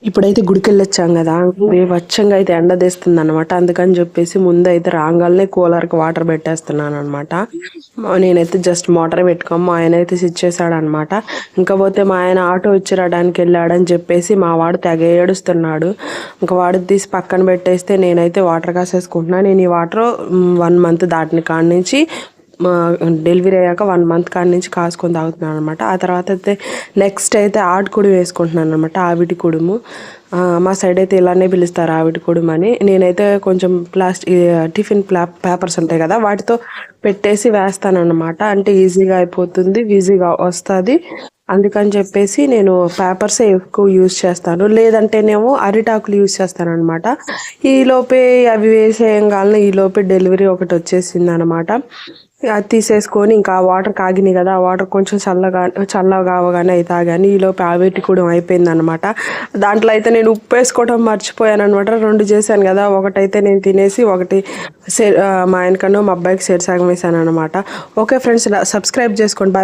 ఇప్పుడైతే గుడికెళ్ళొచ్చాం గదా! బీభత్సంగా అయితే ఎండదేస్తుందనమాట. అందుకని జెప్పేసి ముందైతే రాంగాల్నే కూలర్‌కి వాటర్ బెట్టేస్తున్నాననమాట. నేనైతే జస్ట్ మోటరే పెట్టుకోము. మా ఆయనైతే స్విచ్ చేశాడనమాట. ఇంక పోతే మా ఆయన ఆటో ఇచ్చి రాడానికెళ్ళాడని చెప్పేసి మా వాడు తెగ ఏడుస్తున్నాడు. ఇంక వాడిది తీసి పక్కన పెట్టేస్తే నేనైతే వాటర్ కాసేసుకుంటున్నా. నేను ఈ వాటరు 1 మంత్ దాటిన కాడ్నుంచి డెలివరీ అయ్యాక 1 మంత్ కాడ్నుంచి కాసుకొని తాగుతున్నాననమాట. ఆ తర్వాత అయితే నెక్స్ట్ అయితే ఆటుకుడుము వేసుకుంటున్నాననమాట. ఆవిటి కుడుము. మా సైడ్ అయితే ఇలానే పిలుస్తారు ఆవిటి కుడుమని. నేనైతే కొంచెం టిఫిన్ పేపర్స్ ఉంటాయి కదా, వాటితో పెట్టేసి వేస్తానన్నమాట. అంటే ఈజీగా అయిపోతుంది, ఈజీగా వస్తుంది. అందుకని చెప్పేసి నేను పేపర్సే ఎక్కువ యూజ్ చేస్తాను. లేదంటేనేమో అరిటాకులు యూజ్ చేస్తానన్నమాట. ఈలోపే అవి వేసేయంగానే ఈలోపే డెలివరీ ఒకటి వచ్చేసిందనమాట. అది తీసేసుకొని ఇంకా ఆ వాటర్ కాగినాయి కదా, ఆ వాటర్ కొంచెం చల్లగా అవ్వగానే అవి తాగాను. ఈలోపు ఆవేటి కూడా అయిపోయిందనమాట. దాంట్లో అయితే నేను ఉప్పు వేసుకోవడం మర్చిపోయాను అనమాట. 2 చేశాను కదా, ఒకటైతే నేను తినేసి ఒకటి మా ఆయనకన్నా మా అబ్బాయికి సగం వేసాను అనమాట. ఓకే ఫ్రెండ్స్, సబ్స్క్రైబ్ చేసుకోండి. బాయ్.